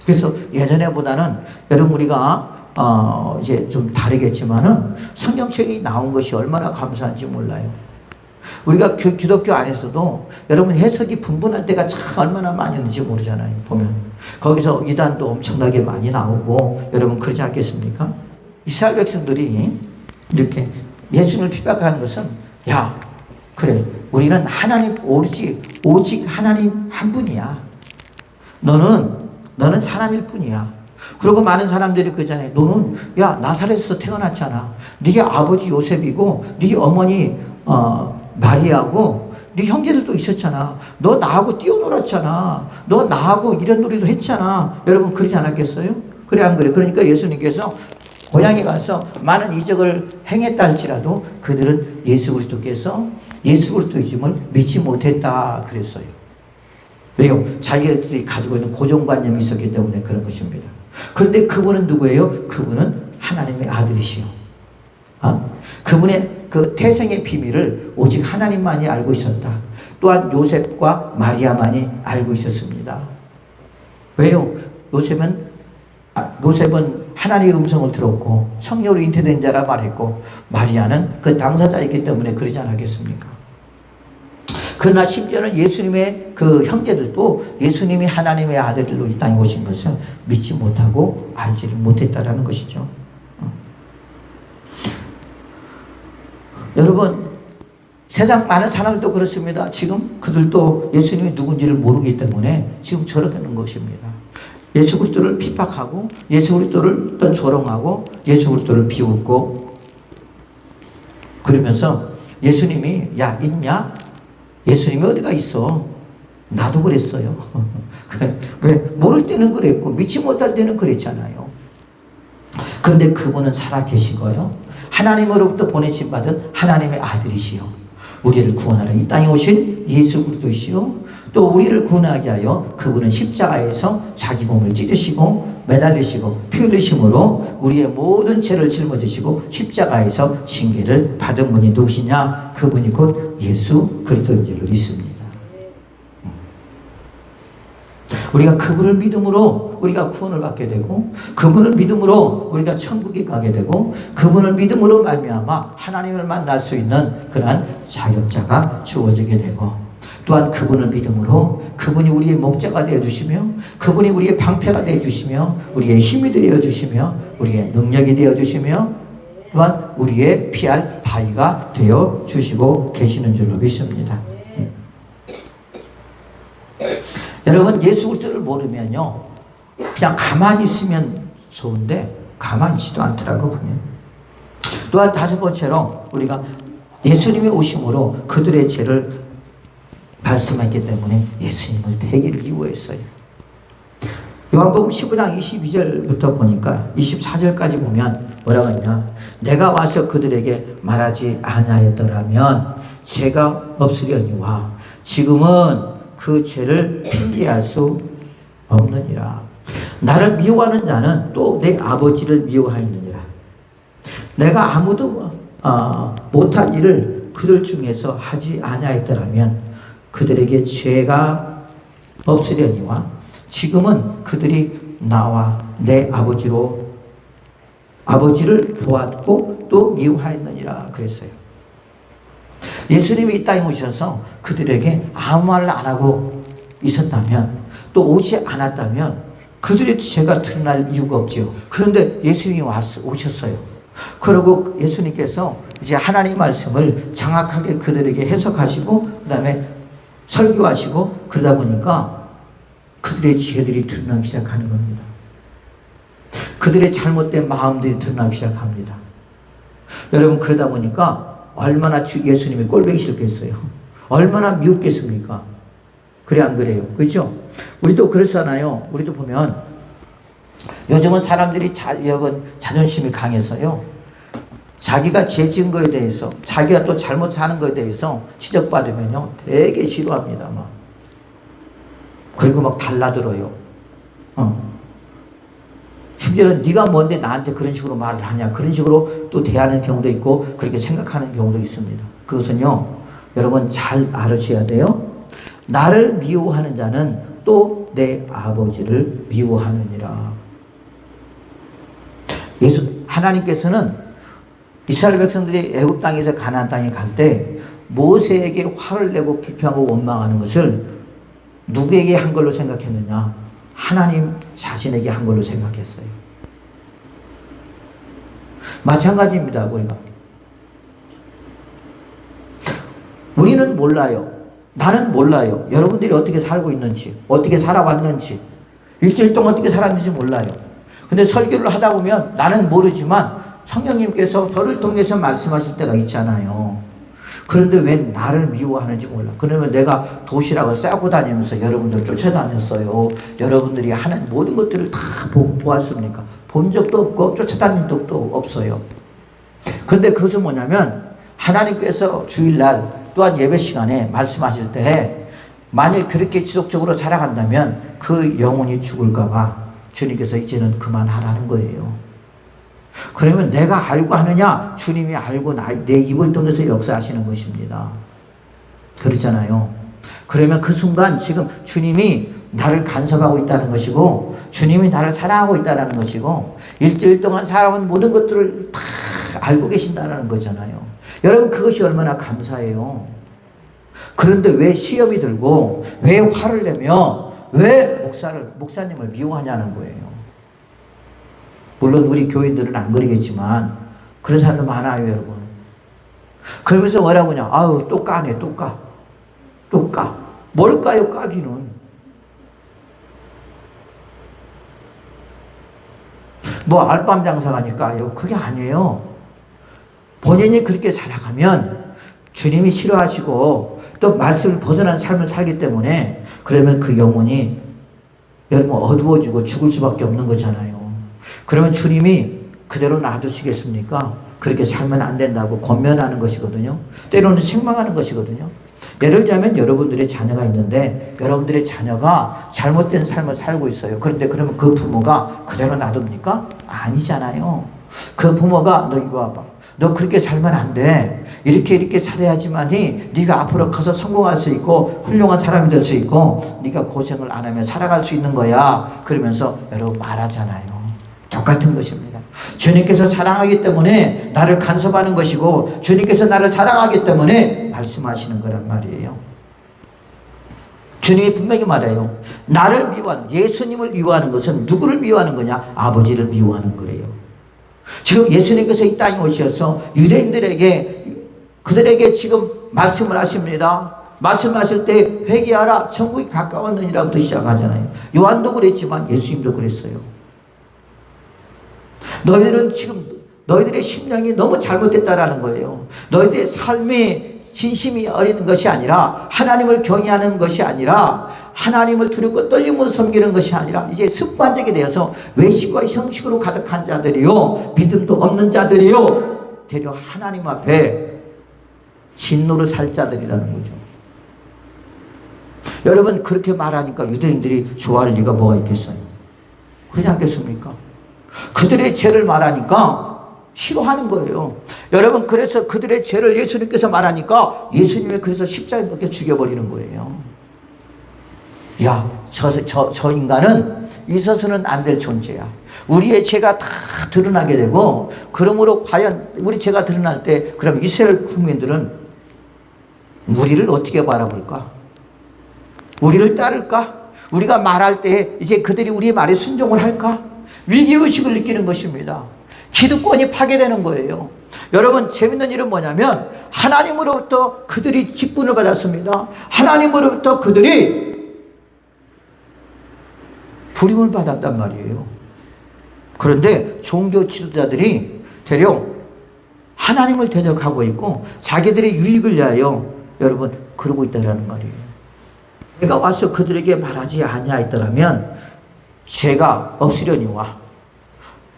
그래서 예전에보다는 여러분 우리가 이제 좀 다르겠지만은 성경책이 나온 것이 얼마나 감사한지 몰라요. 우리가 기독교 안에서도 여러분 해석이 분분할 때가 참 얼마나 많이 있는지 모르잖아요. 보면 거기서 이단도 엄청나게 많이 나오고 여러분 그러지 않겠습니까? 이스라엘 백성들이 이렇게 예수님을 핍박하는 것은 야 그래, 우리는 하나님 오직 하나님 한 분이야. 너는 사람일 뿐이야. 그리고 많은 사람들이 그러잖아요. 너는 야 나사렛에서 태어났잖아. 네 아버지 요셉이고 네 어머니 마리아고 네 형제들도 있었잖아. 너 나하고 뛰어놀았잖아. 너 나하고 이런 놀이도 했잖아. 여러분 그러지 않았겠어요? 그래 안 그래? 그러니까 예수님께서 고향에 가서 많은 이적을 행했다 할지라도 그들은 예수 그리스도께서 예수 그리스도이심을 믿지 못했다 그랬어요. 왜요? 자기들이 가지고 있는 고정관념이 있었기 때문에 그런 것입니다. 그런데 그분은 누구예요? 그분은 하나님의 아들이시요. 그분의 그 태생의 비밀을 오직 하나님만이 알고 있었다. 또한 요셉과 마리아만이 알고 있었습니다. 왜요? 요셉은 하나님의 음성을 들었고 성령으로 잉태된 자라 말했고 마리아는 그 당사자이기 때문에 그러지 않았겠습니까? 그러나 심지어는 예수님의 그 형제들도 예수님이 하나님의 아들들로 이 땅에 오신 것을 믿지 못하고 알지를 못했다라는 것이죠. 여러분 세상 많은 사람들도 그렇습니다. 지금 그들도 예수님이 누군지를 모르기 때문에 지금 저렇게 하는 것입니다. 예수 그리스도를 핍박하고 예수 그리스도를 또 조롱하고 예수 그리스도를 비웃고 그러면서 예수님이 야 있냐? 예수님이 어디가 있어? 나도 그랬어요. 왜? 모를 때는 그랬고 믿지 못할 때는 그랬잖아요. 그런데 그분은 살아계시고요. 하나님으로부터 보내심 받은 하나님의 아들이시요. 우리를 구원하러 이 땅에 오신 예수 그리스도이시요. 또 우리를 구원하게 하여 그분은 십자가에서 자기 몸을 찢으시고 매달리시고 피 흘리심으로 우리의 모든 죄를 짊어지시고 십자가에서 징계를 받은 분이 누구시냐? 그분이 곧 예수 그리스도인 줄로 믿습니다. 우리가 그분을 믿음으로 우리가 구원을 받게 되고 그분을 믿음으로 우리가 천국에 가게 되고 그분을 믿음으로 말미암아 하나님을 만날 수 있는 그러한 자격자가 주어지게 되고 또한 그분을 믿음으로 그분이 우리의 목자가 되어주시며 그분이 우리의 방패가 되어주시며 우리의 힘이 되어주시며 우리의 능력이 되어주시며 또한 우리의 피할 바위가 되어주시고 계시는 줄로 믿습니다. 여러분 예수 그리스도를 모르면요 그냥 가만히 있으면 좋은데 가만히 있지도 않더라고 보면. 또한 다섯 번째로 우리가 예수님의 오심으로 그들의 죄를 말씀했기 때문에 예수님을 되게 미워했어요. 요한복음 15장 22절부터 보니까 24절까지 보면 뭐라고 했냐? 내가 와서 그들에게 말하지 아니하였더라면 죄가 없으려니와 지금은 그 죄를 핑계할 수 없느니라. 나를 미워하는 자는 또 내 아버지를 미워하였느니라. 내가 아무도 못할 일을 그들 중에서 하지 아니하였더라면 그들에게 죄가 없으려니와 지금은 그들이 나와 내 아버지를 보았고 또 미워하였느니라 그랬어요. 예수님이 이 땅에 오셔서 그들에게 아무 말을 안 하고 있었다면 또 오지 않았다면 그들의 죄가 드러날 이유가 없죠. 그런데 예수님이 오셨어요. 그리고 예수님께서 이제 하나님의 말씀을 정확하게 그들에게 해석하시고 그 다음에 설교하시고 그러다 보니까 그들의 죄들이 드러나기 시작하는 겁니다. 그들의 잘못된 마음들이 드러나기 시작합니다. 여러분 그러다 보니까 얼마나 예수님이 꼴보기 싫겠어요. 얼마나 미웠겠습니까? 그래 안 그래요? 그렇죠? 우리도 그렇잖아요. 우리도 보면 요즘은 사람들이 자존심이 강해서요. 자기가 죄 지은 거에 대해서 자기가 또 잘못 사는 거에 대해서 지적받으면요 되게 싫어합니다. 막. 그리고 막 달라들어요. 심지어는 네가 뭔데 나한테 그런 식으로 말을 하냐 그런 식으로 또 대하는 경우도 있고 그렇게 생각하는 경우도 있습니다. 그것은요 여러분 잘 알으셔야 돼요. 나를 미워하는 자는 또 내 아버지를 미워하느니라. 하나님께서는 이스라엘 백성들이 애굽 땅에서 가나안 땅에 갈 때 모세에게 화를 내고 불평하고 원망하는 것을 누구에게 한 걸로 생각했느냐? 하나님 자신에게 한 걸로 생각했어요. 마찬가지입니다. 우리가 우리는 몰라요. 나는 몰라요. 여러분들이 어떻게 살고 있는지, 어떻게 살아왔는지, 일주일 동안 어떻게 살았는지 몰라요. 근데 설교를 하다 보면 나는 모르지만 성령님께서 저를 통해서 말씀하실 때가 있잖아요. 그런데 왜 나를 미워하는지 몰라. 그러면 내가 도시락을 싸고 다니면서 여러분들 쫓아다녔어요. 여러분들이 하는 모든 것들을 다 보았습니까? 본 적도 없고 쫓아다닌 적도 없어요. 근데 그것은 뭐냐면 하나님께서 주일날 또한 예배 시간에 말씀하실 때 만약 그렇게 지속적으로 살아간다면 그 영혼이 죽을까봐 주님께서 이제는 그만하라는 거예요. 그러면 내가 알고 하느냐? 주님이 알고 내 입을 통해서 역사하시는 것입니다. 그렇잖아요. 그러면 그 순간 지금 주님이 나를 간섭하고 있다는 것이고 주님이 나를 사랑하고 있다는 것이고 일주일 동안 살아온 모든 것들을 다 알고 계신다는 거잖아요. 여러분 그것이 얼마나 감사해요. 그런데 왜 시험이 들고 왜 화를 내며 왜 목사님을 미워하냐는 거예요. 물론 우리 교인들은 안 그러겠지만 그런 사람도 많아요, 여러분. 그러면서 뭐라고 하냐? 아유, 또 까네, 또 까. 또 까. 뭘까요, 까기는? 뭐 알밤 장사가니까요. 그게 아니에요. 본인이 그렇게 살아가면 주님이 싫어하시고 또 말씀을 벗어난 삶을 살기 때문에 그러면 그 영혼이 여러분 어두워지고 죽을 수밖에 없는 거잖아요. 그러면 주님이 그대로 놔두시겠습니까? 그렇게 살면 안 된다고 권면하는 것이거든요. 때로는 책망하는 것이거든요. 예를 들자면 여러분들의 자녀가 있는데 여러분들의 자녀가 잘못된 삶을 살고 있어요. 그런데 그러면 그 부모가 그대로 놔둡니까? 아니잖아요. 그 부모가 너 이거 와봐. 너 그렇게 살면 안 돼. 이렇게 살아야지만이 네가 앞으로 커서 성공할 수 있고 훌륭한 사람이 될 수 있고 네가 고생을 안 하면 살아갈 수 있는 거야. 그러면서 여러분 말하잖아요. 똑같은 것입니다. 주님께서 사랑하기 때문에 나를 간섭하는 것이고 주님께서 나를 사랑하기 때문에 말씀하시는 거란 말이에요. 주님이 분명히 말해요. 나를 미워하는, 예수님을 미워하는 것은 누구를 미워하는 거냐? 아버지를 미워하는 거예요. 지금 예수님께서 이 땅에 오셔서 유대인들에게 그들에게 지금 말씀을 하십니다. 말씀하실 때 회개하라 천국이 가까웠느니라부터 시작하잖아요. 요한도 그랬지만 예수님도 그랬어요. 너희들은 지금 너희들의 심령이 너무 잘못됐다라는 거예요. 너희들의 삶의 진심이 어리는 것이 아니라 하나님을 경외하는 것이 아니라 하나님을 두렵고 떨림으로 섬기는 것이 아니라 이제 습관적이 되어서 외식과 형식으로 가득한 자들이요 믿음도 없는 자들이요 되려 하나님 앞에 진노를 살 자들이라는 거죠. 여러분 그렇게 말하니까 유대인들이 좋아할 리가 뭐가 있겠어요? 그러지 않겠습니까? 그들의 죄를 말하니까 싫어하는 거예요. 여러분 그래서 그들의 죄를 예수님께서 말하니까 예수님이 그래서 십자가에 못 죽여버리는 거예요. 야, 저 인간은 있어서는 안 될 존재야. 우리의 죄가 다 드러나게 되고 그러므로 과연 우리 죄가 드러날 때 그럼 이스라엘 국민들은 우리를 어떻게 바라볼까? 우리를 따를까? 우리가 말할 때 이제 그들이 우리의 말에 순종을 할까? 위기의식을 느끼는 것입니다. 기득권이 파괴되는 거예요. 여러분 재밌는 일은 뭐냐면 하나님으로부터 그들이 직분을 받았습니다. 하나님으로부터 그들이 부림을 받았단 말이에요. 그런데 종교 지도자들이 대령 하나님을 대적하고 있고 자기들의 유익을 위하여 여러분 그러고 있다는 말이에요. 내가 와서 그들에게 말하지 아니하였더라면 죄가 없으려니와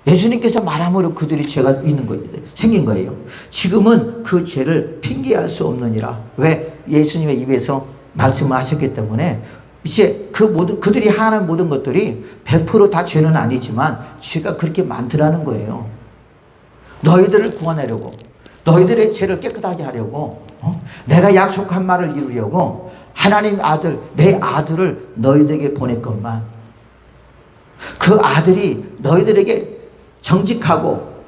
예수님께서 말함으로 그들이 죄가 있는 거예요. 생긴 거예요. 지금은 그 죄를 핑계할 수 없느니라. 왜? 예수님의 입에서 말씀하셨기 때문에 이제 그들이 하는 모든 것들이 100% 다 죄는 아니지만 죄가 그렇게 많더라는 거예요. 너희들을 구원하려고 너희들의 죄를 깨끗하게 하려고 내가 약속한 말을 이루려고 하나님 아들 내 아들을 너희들에게 보냈건만 그 아들이 너희들에게 정직하고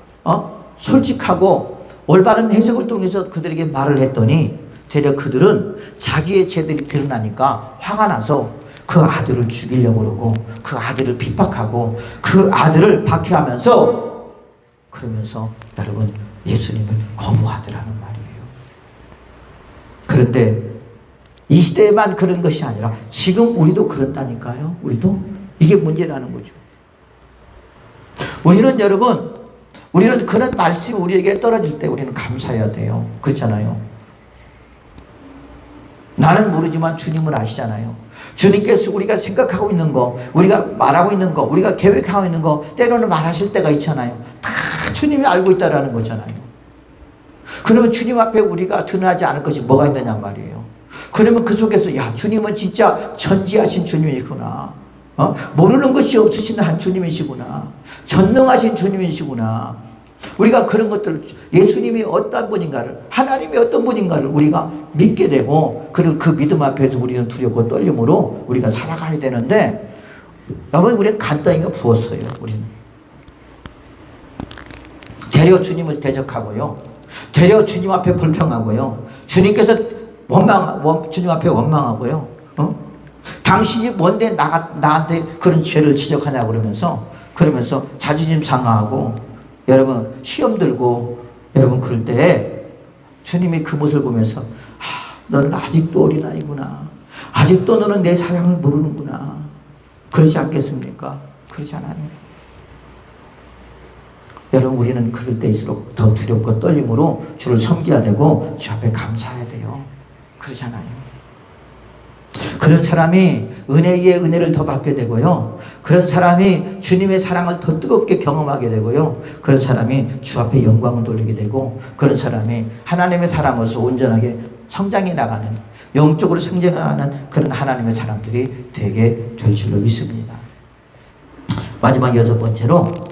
솔직하고 올바른 해석을 통해서 그들에게 말을 했더니 되려 그들은 자기의 죄들이 드러나니까 화가 나서 그 아들을 죽이려고 그러고 그 아들을 핍박하고 그 아들을 박해하면서 그러면서 여러분 예수님을 거부하더라는 말이에요. 그런데 이 시대에만 그런 것이 아니라 지금 우리도 그렇다니까요. 우리도 이게 문제라는 거죠. 우리는 여러분, 우리는 그런 말씀이 우리에게 떨어질 때 우리는 감사해야 돼요. 그렇잖아요. 나는 모르지만 주님은 아시잖아요. 주님께서 우리가 생각하고 있는 거, 우리가 말하고 있는 거, 우리가 계획하고 있는 거 때로는 말하실 때가 있잖아요. 다 주님이 알고 있다라는 거잖아요. 그러면 주님 앞에 우리가 드러나지 않을 것이 뭐가 있느냐 말이에요. 그러면 그 속에서 야, 주님은 진짜 전지하신 주님이구나. 모르는 것이 없으신 한 주님이시구나. 전능하신 주님이시구나. 우리가 그런 것들, 예수님이 어떤 분인가를, 하나님이 어떤 분인가를 우리가 믿게 되고, 그리고 그 믿음 앞에서 우리는 두렵고 떨림으로 우리가 살아가야 되는데, 여러분, 우리는 간단히가 부었어요. 우리는 되려 주님을 대적하고요, 되려 주님 앞에 불평하고요, 주님께서 주님 앞에 원망하고요, 당신이 뭔데 나한테 그런 죄를 지적하냐 그러면서 자존심 상하고, 여러분 시험 들고, 여러분 그럴 때 주님이 그 모습을 보면서 너는 아직도 어린아이구나. 아직도 너는 내 사랑을 모르는구나. 그러지 않겠습니까? 그러지 않아요. 여러분 우리는 그럴 때일수록 더 두렵고 떨림으로 주를 섬겨야 되고 주 앞에 감사해야 돼요. 그러잖아요. 그런 사람이 은혜 위에 은혜를 더 받게 되고요. 그런 사람이 주님의 사랑을 더 뜨겁게 경험하게 되고요. 그런 사람이 주 앞에 영광을 돌리게 되고, 그런 사람이 하나님의 사람으로서 온전하게 성장해 나가는, 영적으로 성장하는 그런 하나님의 사람들이 되게 될 줄로 믿습니다. 마지막 6번째로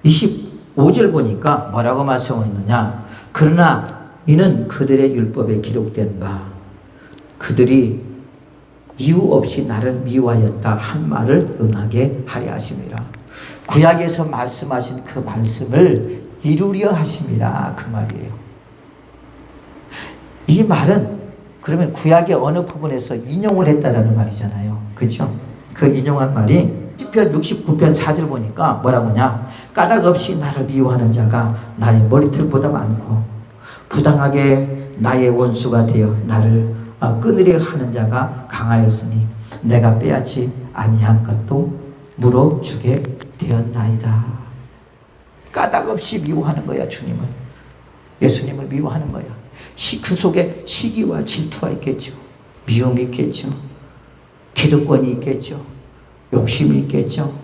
25절 보니까 뭐라고 말씀하였느냐. 그러나 이는 그들의 율법에 기록된 바 그들이 이유 없이 나를 미워하였다 한 말을 응하게 하려 하심이라. 구약에서 말씀하신 그 말씀을 이루려 하심이라, 그 말이에요. 이 말은 그러면 구약의 어느 부분에서 인용을 했다라는 말이잖아요. 그렇죠? 그 인용한 말이 시편 69편 4절 보니까 뭐라고 하냐. 까닭 없이 나를 미워하는 자가 나의 머리털보다 많고 부당하게 나의 원수가 되어 나를 끊으려 하는 자가 강하였으니 내가 빼앗지 아니한 것도 물어주게 되었나이다. 까닭 없이 미워하는 거야. 주님을, 예수님을 미워하는 거야. 그 속에 시기와 질투가 있겠죠. 미움이 있겠죠. 기득권이 있겠죠. 욕심이 있겠죠.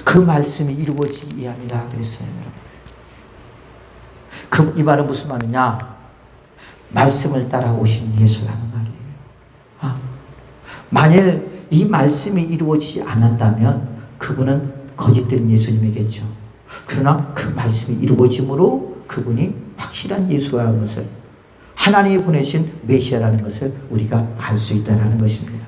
그 말씀이 이루어지게 합니다. 그랬어요. 이 말은 무슨 말이냐? 말씀을 따라 오신 예수라는 말이에요. 만일 이 말씀이 이루어지지 않았다면 그분은 거짓된 예수님이겠죠. 그러나 그 말씀이 이루어짐으로 그분이 확실한 예수라는 것을, 하나님이 보내신 메시아라는 것을 우리가 알 수 있다는 것입니다.